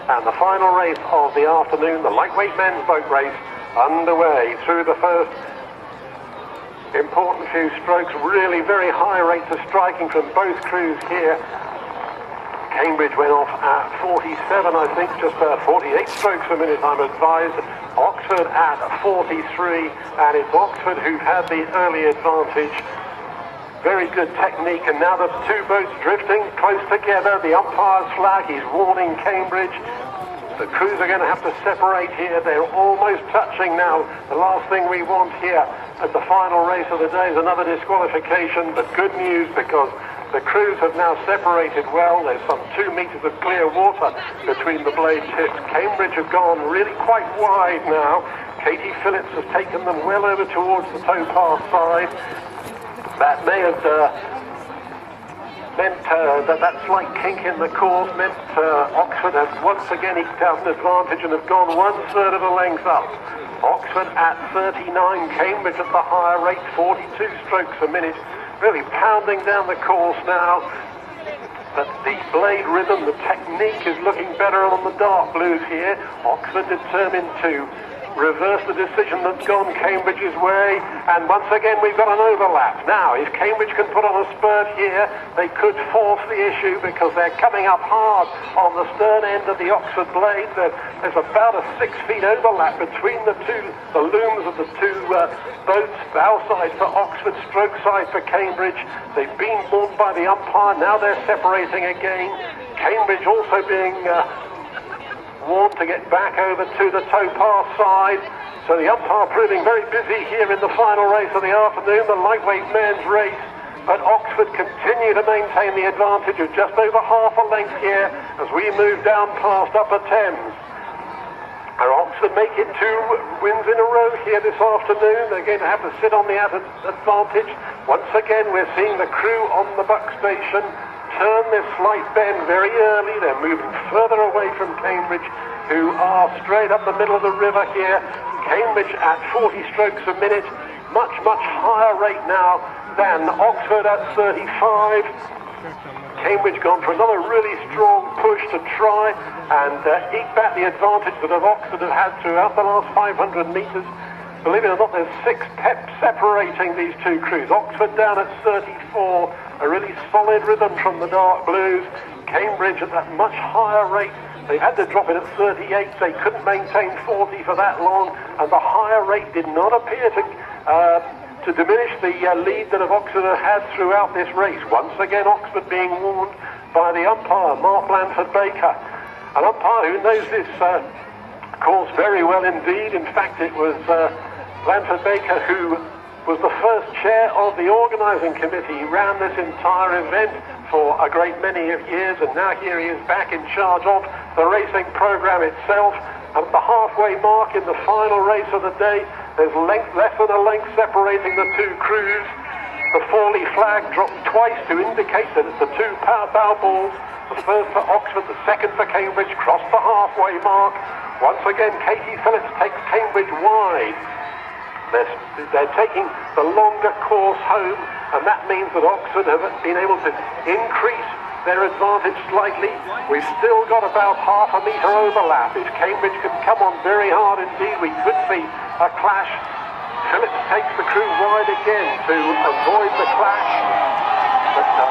And the final race of the afternoon, the lightweight men's boat race, underway through the first important few strokes. Really very high rates of striking from both crews here. Cambridge went off at 47, I think, just 48 strokes a minute, I'm advised. Oxford at 43, and it's Oxford who've had the early advantage. Very good technique, and now the two boats drifting close together. The umpire's flag is warning Cambridge. The crews are going to have to separate here. They're almost touching now. The last thing we want here at the final race of the day is another disqualification, but good news because the crews have now separated well. There's some 2 meters of clear water between the blade tips. Cambridge have gone really quite wide now. Katie Phillips has taken them well over towards the towpath side. That may have meant that slight kink in the course meant Oxford have once again eked out an advantage and have gone 1/3 of a length up. Oxford at 39, Cambridge at the higher rate, 42 strokes a minute. Really pounding down the course now. But the blade rhythm, the technique is looking better on the dark blues here. Oxford determined to reverse the decision that's gone Cambridge's way, and once again we've got an overlap. Now, if Cambridge can put on a spurt here, they could force the issue because they're coming up hard on the stern end of the Oxford blade. There's about a 6 feet overlap between the looms of the two boats, bow side for Oxford, stroke side for Cambridge. They've been warned by the umpire, now they're separating again. Cambridge also being warned to get back over to the towpath side. So the umpire proving very busy here in the final race of the afternoon, the lightweight men's race. But Oxford continue to maintain the advantage of just over half a length here as we move down past Upper Thames. And Oxford make it 2 wins in a row here this afternoon. They're going to have to sit on the advantage. Once again, we're seeing the crew on the buck station turn this slight bend very early. They're moving further away from Cambridge, who are straight up the middle of the river here. Cambridge at 40 strokes a minute, much higher rate now than Oxford at 35. Cambridge gone for another really strong push to try and eke back the advantage that Oxford have had throughout the last 500 metres. Believe it or not, there's 6 peps separating these two crews. Oxford down at 34, a really solid rhythm from the dark blues. Cambridge at that much higher rate. They had to drop it at 38. They couldn't maintain 40 for that long, and the higher rate did not appear to diminish the lead that Oxford have had throughout this race. Once again, Oxford being warned by the umpire, Mark Blanford-Baker, an umpire who knows this course very well indeed. In fact, it was Blanford-Baker who was the first chair of the organising committee. He ran this entire event for a great many of years, and now here he is back in charge of the racing programme itself. And at the halfway mark in the final race of the day, there's less than a length separating the two crews. The Forley flag dropped twice to indicate that it's the two bow balls. The first for Oxford, the second for Cambridge, crossed the halfway mark. Once again, Katie Phillips takes Cambridge wide. They're taking the longer course home, and that means that Oxford have been able to increase their advantage slightly. We've still got about half a metre overlap. If Cambridge can come on very hard indeed, we could see a clash. Phillips takes the crew wide again to avoid the clash.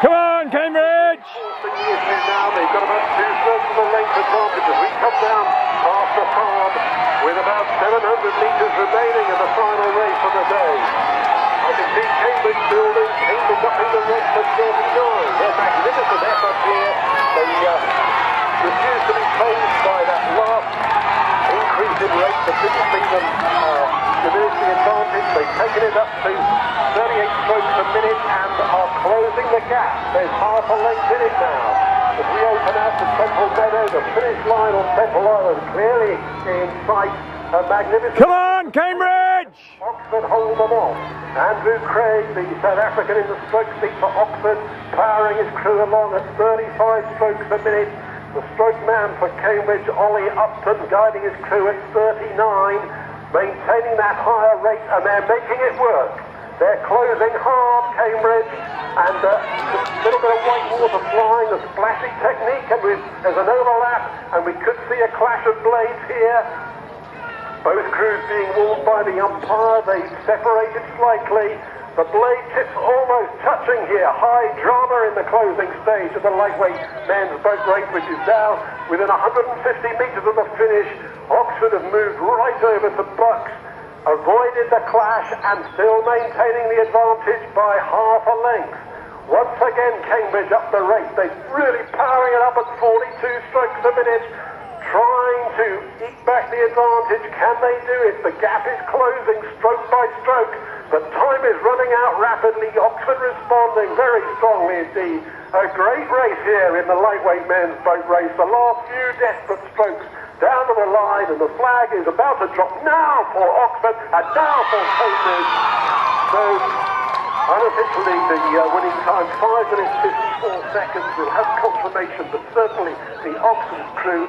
Come on, Cambridge! The issue now, they've got about 2/3 of the length advantage as we come down past the farm with about 700 metres remaining in the final race of the day. I can see Cambridge building, Cambridge up in the red for 39. Their magnificent effort here. They refused to be phased by that last increase in rate that didn't see them diminish the advantage. They've taken it up to 38 strokes a minute and are closing the gap. There's half a length in it now. As we open out to Central Meadow, the finish line on Central Island clearly in sight. A magnificent... Come on, Cambridge! Oxford hold them off. Andrew Craig, the South African in the stroke seat for Oxford, powering his crew along at 35 strokes a minute. The stroke man for Cambridge, Ollie Upton, guiding his crew at 39, maintaining that higher rate, and they're making it work. They're closing hard. Cambridge, and a little bit of white water flying, a splashy technique, and there's an overlap, and we could see a clash of blades here. Both crews being warned by the umpire, they separated slightly. The blade tips almost touching here. High drama in the closing stage of the lightweight men's boat race, which is now within 150 metres of the finish. Oxford have moved right over to Bucks, avoided the clash, and still maintaining the advantage by half a length. Once again, Cambridge up the race. They're really powering it up at 42 strokes a minute, trying to eke back the advantage. Can they do it? The gap is closing stroke by stroke. The time is running out rapidly. Oxford responding very strongly indeed. A great race here in the lightweight men's boat race. The last few desperate strokes down to the line, and the flag is about to drop now for Oxford and now for Cambridge. So unofficially the winning time 5 minutes 54 seconds. We'll have confirmation, but certainly the Oxford crew